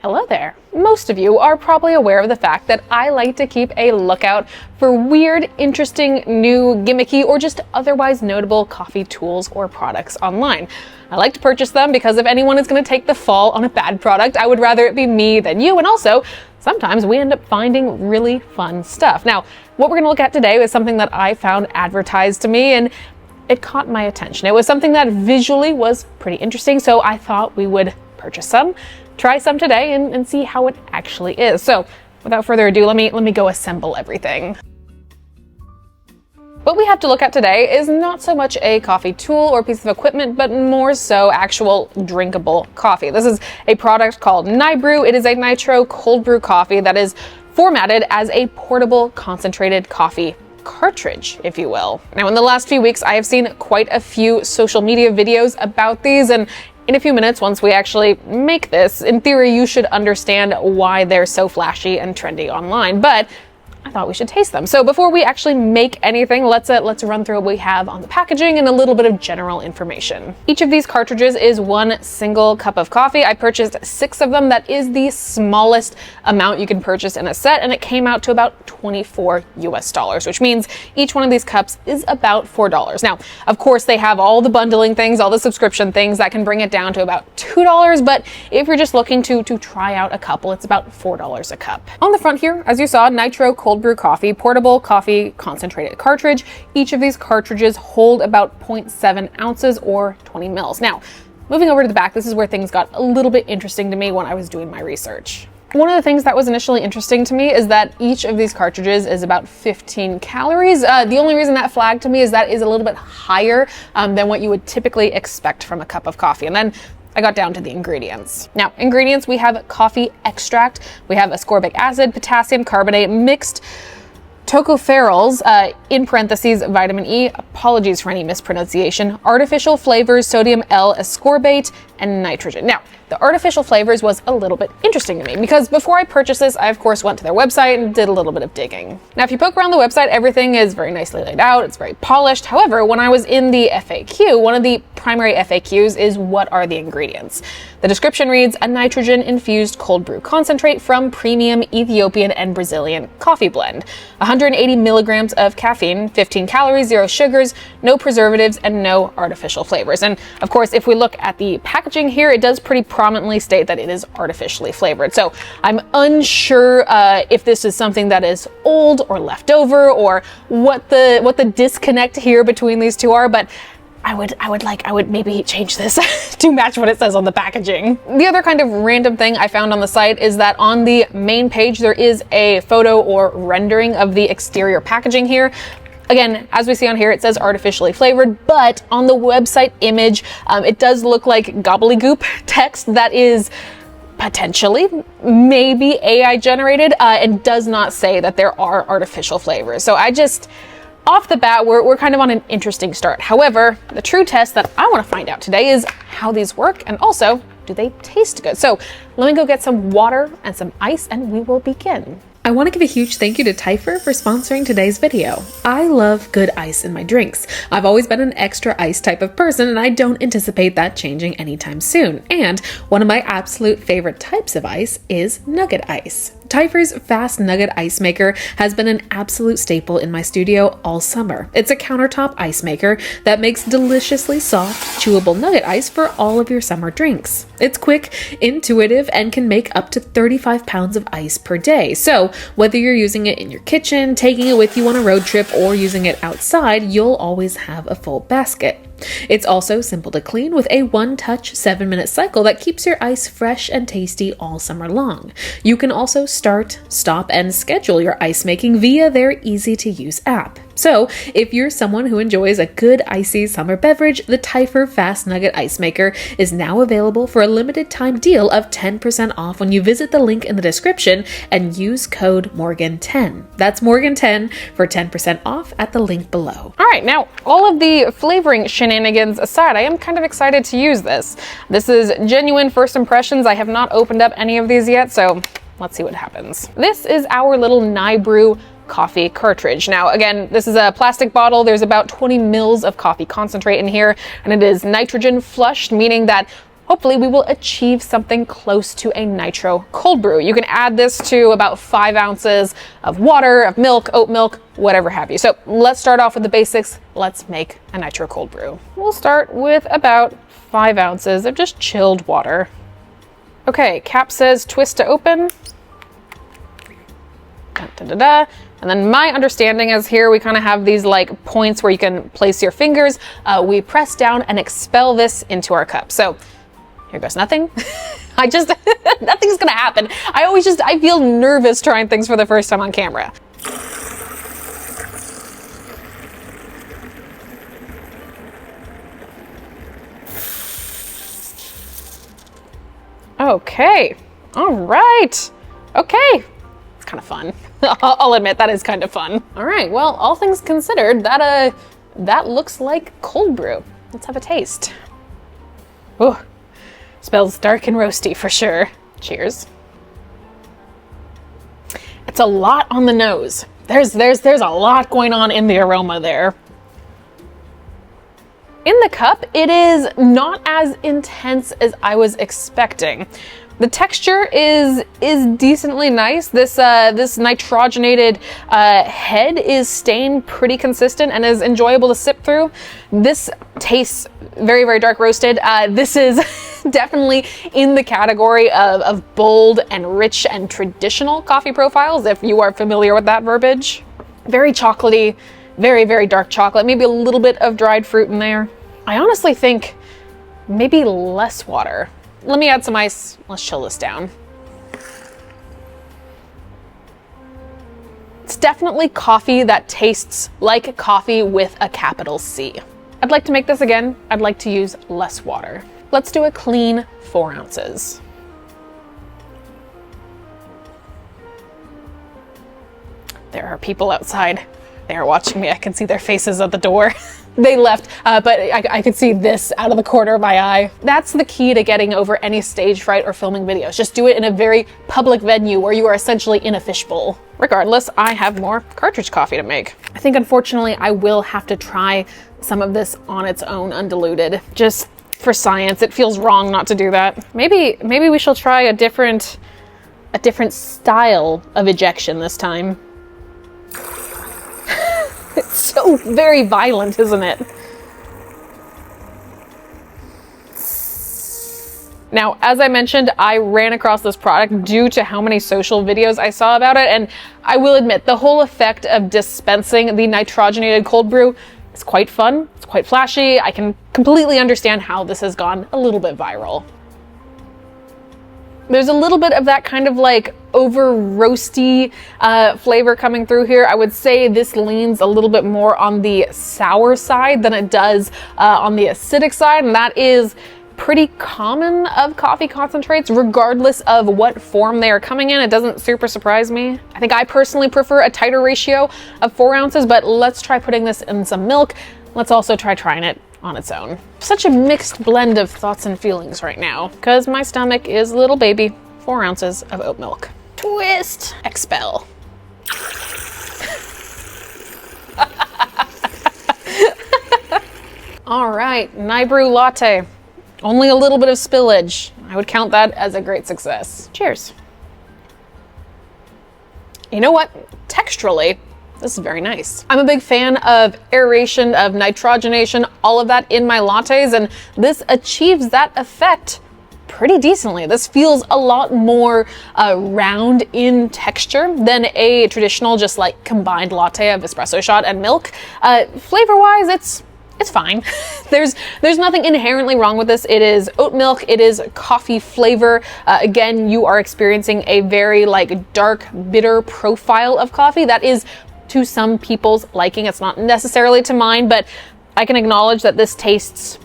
Hello there. Most of you are probably aware of the fact that I like to keep a lookout for weird, interesting, new, gimmicky, or just otherwise notable coffee tools or products online. I like to purchase them because if anyone is going to take the fall on a bad product, I would rather it be me than you, and also sometimes we end up finding really fun stuff. Now, what we're going to look at today is something that I found advertised to me, and it caught my attention. It was something that visually was pretty interesting, so I thought we would purchase some, try some today, and see how it actually is. So without further ado, let me go assemble everything. What we have to look at today is not so much a coffee tool or piece of equipment, but more so actual drinkable coffee. This is a product called NiBrew. It is a nitro cold brew coffee that is formatted as a portable concentrated coffee cartridge, if you will. Now, in the last few weeks, I have seen quite a few social media videos about these, and in a few minutes, once we actually make this, in theory, you should understand why they're so flashy and trendy online, but I thought we should taste them. So before we actually make anything, let's run through what we have on the packaging and a little bit of general information. Each of these cartridges is one single cup of coffee. I purchased 6 of them. That is the smallest amount you can purchase in a set, and it came out to about $24 US, which means each one of these cups is about $4. Now, of course, they have all the bundling things, all the subscription things that can bring it down to about $2, but if you're just looking to try out a couple, it's about $4 a cup. On the front here, as you saw, Nitro Cold Brew Coffee, portable coffee concentrated cartridge. Each of these cartridges hold about 0.7 ounces or 20 mils. Now, moving over to the back, this is where things got a little bit interesting to me when I was doing my research. One of the things that was initially interesting to me is that each of these cartridges is about 15 calories. The only reason that flagged to me is that is a little bit higher than what you would typically expect from a cup of coffee. And then I got down to the ingredients. Now, ingredients, we have coffee extract, we have ascorbic acid, potassium carbonate, mixed tocopherols, in parentheses, vitamin E, apologies for any mispronunciation, artificial flavors, sodium L-ascorbate, and nitrogen. Now, the artificial flavors was a little bit interesting to me because before I purchased this, I of course went to their website and did a little bit of digging. Now, if you poke around the website, everything is very nicely laid out, it's very polished. However, when I was in the FAQ, one of the primary FAQs is what are the ingredients. The description reads, a nitrogen-infused cold brew concentrate from premium Ethiopian and Brazilian coffee blend. 180 milligrams of caffeine, 15 calories, 0 sugars, no preservatives, and no artificial flavors. And of course, if we look at the packaging here, it does pretty prominently state that it is artificially flavored. So I'm unsure if this is something that is old or left over or what the disconnect here between these two are, but I would maybe change this to match what it says on the packaging. The other kind of random thing I found on the site is that on the main page, there is a photo or rendering of the exterior packaging here. Again, as we see on here, it says artificially flavored, but on the website image, it does look like gobbledygook text that is potentially maybe AI generated and does not say that there are artificial flavors. So off the bat, we're kind of on an interesting start. However, the true test that I want to find out today is how these work and also, do they taste good? So let me go get some water and some ice and we will begin. I want to give a huge thank you to Typhur for sponsoring today's video. I love good ice in my drinks. I've always been an extra ice type of person and I don't anticipate that changing anytime soon. And one of my absolute favorite types of ice is nugget ice. Typhur's Fast Nugget Ice Maker has been an absolute staple in my studio all summer. It's a countertop ice maker that makes deliciously soft, chewable nugget ice for all of your summer drinks. It's quick, intuitive, and can make up to 35 pounds of ice per day. So whether you're using it in your kitchen, taking it with you on a road trip, or using it outside, you'll always have a full basket. It's also simple to clean with a one-touch 7-minute cycle that keeps your ice fresh and tasty all summer long. You can also start, stop, and schedule your ice making via their easy-to-use app. So, if you're someone who enjoys a good icy summer beverage, the Typhur Fast Nugget Ice Maker is now available for a limited time deal of 10% off when you visit the link in the description and use code Morgan10. That's Morgan10 for 10% off at the link below. All right, now all of the flavoring shenanigans aside, I am kind of excited to use this. This is genuine first impressions. I have not opened up any of these yet, so let's see what happens. This is our little NiBrew coffee cartridge. Now, again, this is a plastic bottle. There's about 20 mils of coffee concentrate in here, and it is nitrogen flushed, meaning that hopefully we will achieve something close to a nitro cold brew. You can add this to about 5 ounces of water, of milk, oat milk, whatever have you. So let's start off with the basics. Let's make a nitro cold brew. We'll start with about 5 ounces of just chilled water. Okay, cap says twist to open. Da, da, da, da. And then my understanding is here we kind of have these like points where you can place your fingers. We press down and expel this into our cup. So here goes nothing. Nothing's gonna happen. I feel nervous trying things for the first time on camera. Okay, all right. Okay, it's kind of fun. I'll admit that is kind of fun. All right, well, all things considered, that looks like cold brew. Let's have a taste. Ooh, smells dark and roasty for sure. Cheers. It's a lot on the nose. There's a lot going on in the aroma there. In the cup, it is not as intense as I was expecting. The texture is decently nice. This nitrogenated head is staying pretty consistent and is enjoyable to sip through. This tastes very, very dark roasted. This is definitely in the category of bold and rich and traditional coffee profiles, if you are familiar with that verbiage. Very chocolatey, very, very dark chocolate, maybe a little bit of dried fruit in there. I honestly think maybe less water. Let me add some ice. Let's chill this down. It's definitely coffee that tastes like coffee with a capital C. I'd like to make this again. I'd like to use less water. Let's do a clean 4 ounces. There are people outside. They are watching me. I can see their faces at the door. They left, but I could see this out of the corner of my eye. That's the key to getting over any stage fright or filming videos. Just do it in a very public venue where you are essentially in a fishbowl. Regardless, I have more cartridge coffee to make. I think unfortunately I will have to try some of this on its own undiluted. Just for science, it feels wrong not to do that. Maybe we shall try a different style of ejection this time. It's so very violent, isn't it? Now, as I mentioned, I ran across this product due to how many social videos I saw about it, and I will admit, the whole effect of dispensing the nitrogenated cold brew is quite fun. It's quite flashy. I can completely understand how this has gone a little bit viral. There's a little bit of that kind of like over roasty flavor coming through here. I would say this leans a little bit more on the sour side than it does on the acidic side, and that is pretty common of coffee concentrates, regardless of what form they are coming in. It doesn't super surprise me. I think I personally prefer a tighter ratio of 4 ounces, but let's try putting this in some milk. Let's also try trying it on its own. Such a mixed blend of thoughts and feelings right now, because my stomach is little baby 4 ounces of oat milk. Twist, expel. All right, Nibrew latte. Only a little bit of spillage. I would count that as a great success. Cheers. You know what? Texturally, this is very nice. I'm a big fan of aeration, of nitrogenation, all of that in my lattes, and this achieves that effect pretty decently. This feels a lot more round in texture than a traditional just like combined latte of espresso shot and milk. Flavor-wise, it's fine. There's nothing inherently wrong with this. It is oat milk. It is coffee flavor. Again, you are experiencing a very like dark, bitter profile of coffee that is to some people's liking. It's not necessarily to mine, but I can acknowledge that this tastes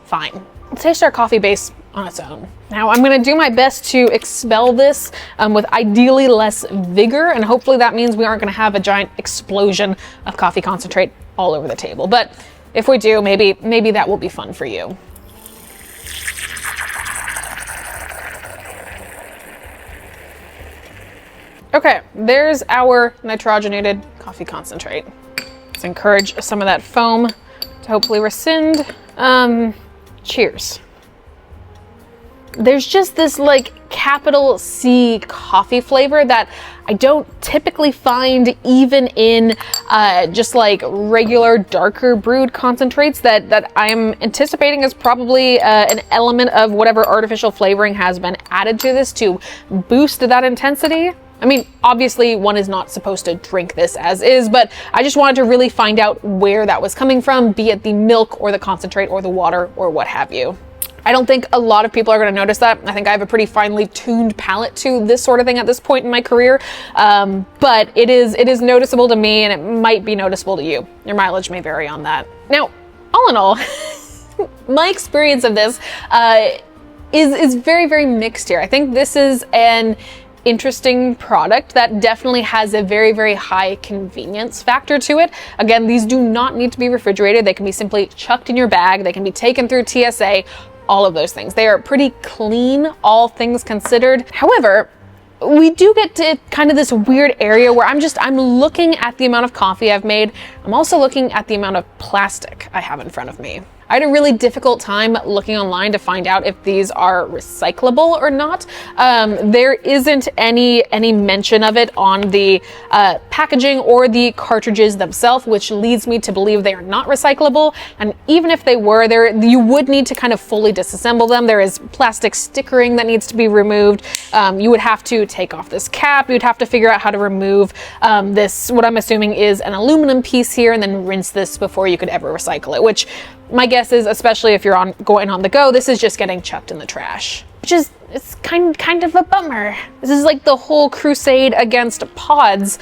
fine. Let's taste our coffee base on its own. Now I'm gonna do my best to expel this with ideally less vigor, and hopefully that means we aren't gonna have a giant explosion of coffee concentrate all over the table. But if we do, maybe that will be fun for you. Okay, there's our nitrogenated coffee concentrate. Let's encourage some of that foam to hopefully rescind. Cheers. there's just this like capital C coffee flavor that I don't typically find even in just like regular darker brewed concentrates that I'm anticipating is probably an element of whatever artificial flavoring has been added to this to boost that intensity. I mean, obviously one is not supposed to drink this as is, but I just wanted to really find out where that was coming from, be it the milk or the concentrate or the water or what have you. I don't think a lot of people are going to notice that. I think I have a pretty finely tuned palate to this sort of thing at this point in my career. But it is noticeable to me, and it might be noticeable to you. Your mileage may vary on that. Now, all in all, my experience of this is very, very mixed here. I think this is an interesting product that definitely has a very, very high convenience factor to it. Again, these do not need to be refrigerated. They can be simply chucked in your bag. They can be taken through TSA. All of those things. They are pretty clean, all things considered. However, we do get to kind of this weird area where I'm looking at the amount of coffee I've made. I'm also looking at the amount of plastic I have in front of me. I had a really difficult time looking online to find out if these are recyclable or not. There isn't any mention of it on the packaging or the cartridges themselves, which leads me to believe they are not recyclable. And even if they were, you would need to kind of fully disassemble them. There is plastic stickering that needs to be removed. You would have to take off this cap. You'd have to figure out how to remove this, what I'm assuming is an aluminum piece here, and then rinse this before you could ever recycle it, which my guess is, especially if you're going on the go, this is just getting chucked in the trash, which is, it's kind of a bummer. This is like the whole crusade against pods,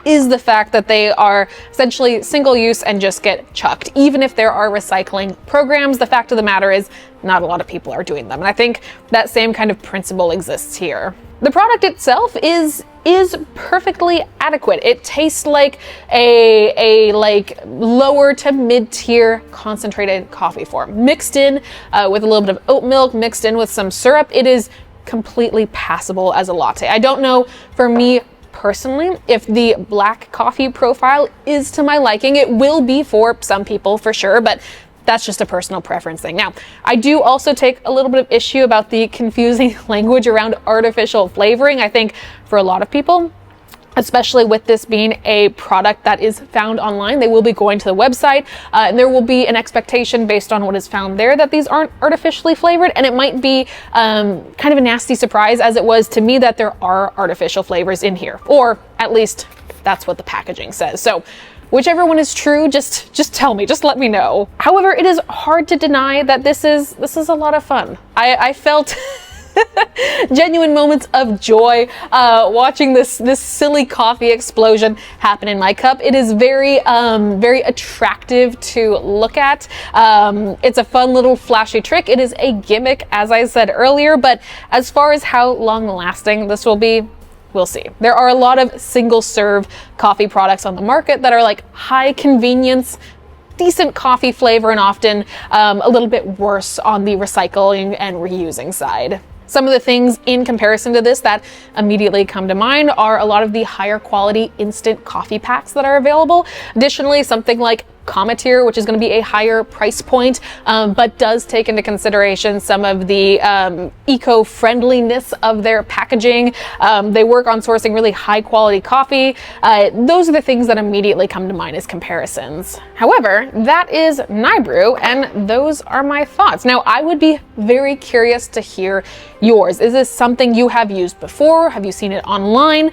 is the fact that they are essentially single use and just get chucked. Even if there are recycling programs, the fact of the matter is not a lot of people are doing them. And I think that same kind of principle exists here. The product itself is perfectly adequate. It tastes like a like lower to mid-tier concentrated coffee form, mixed in with a little bit of oat milk, mixed in with some syrup. It is completely passable as a latte. I don't know, for me personally, if the black coffee profile is to my liking. It will be for some people for sure, but that's just a personal preference thing. Now, I do also take a little bit of issue about the confusing language around artificial flavoring. I think for a lot of people, especially with this being a product that is found online, they will be going to the website and there will be an expectation based on what is found there that these aren't artificially flavored, and it might be kind of a nasty surprise, as it was to me, that there are artificial flavors in here, or at least that's what the packaging says. So whichever one is true, just tell me, just let me know. However, it is hard to deny that this is a lot of fun. I felt genuine moments of joy watching this silly coffee explosion happen in my cup. It is very attractive to look at. It's a fun little flashy trick. It is a gimmick, as I said earlier, but as far as how long lasting this will be, we'll see. There are a lot of single serve coffee products on the market that are like high convenience, decent coffee flavor, and often a little bit worse on the recycling and reusing side. Some of the things in comparison to this that immediately come to mind are a lot of the higher quality instant coffee packs that are available. Additionally, something like Cometeer, which is going to be a higher price point, but does take into consideration some of the eco-friendliness of their packaging. They work on sourcing really high quality coffee. Those are the things that immediately come to mind as comparisons. However, that is NiBrew, and those are my thoughts. Now, I would be very curious to hear yours. Is this something you have used before? Have you seen it online?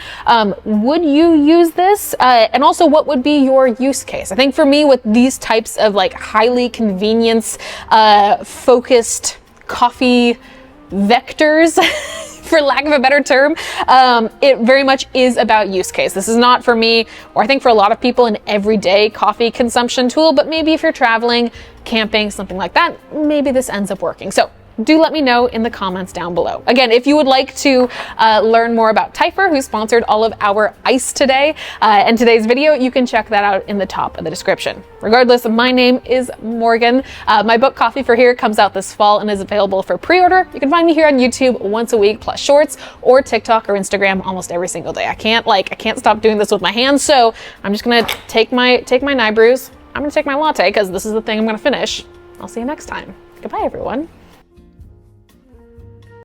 Would you use this? And also, what would be your use case? I think for me, with these types of like highly convenience focused coffee vectors, for lack of a better term, it very much is about use case. This is not for me, or I think for a lot of people, an everyday coffee consumption tool, but maybe if you're traveling, camping, something like that, maybe this ends up working. So do let me know in the comments down below. Again, if you would like to learn more about Typhr, who sponsored all of our ice today and today's video, you can check that out in the top of the description. Regardless, my name is Morgan. My book Coffee for Here comes out this fall and is available for pre-order. You can find me here on YouTube once a week, plus shorts, or TikTok or Instagram almost every single day. I can't stop doing this with my hands, so I'm just gonna take my NiBrews. I'm gonna take my latte because this is the thing I'm gonna finish. I'll see you next time. Goodbye, everyone.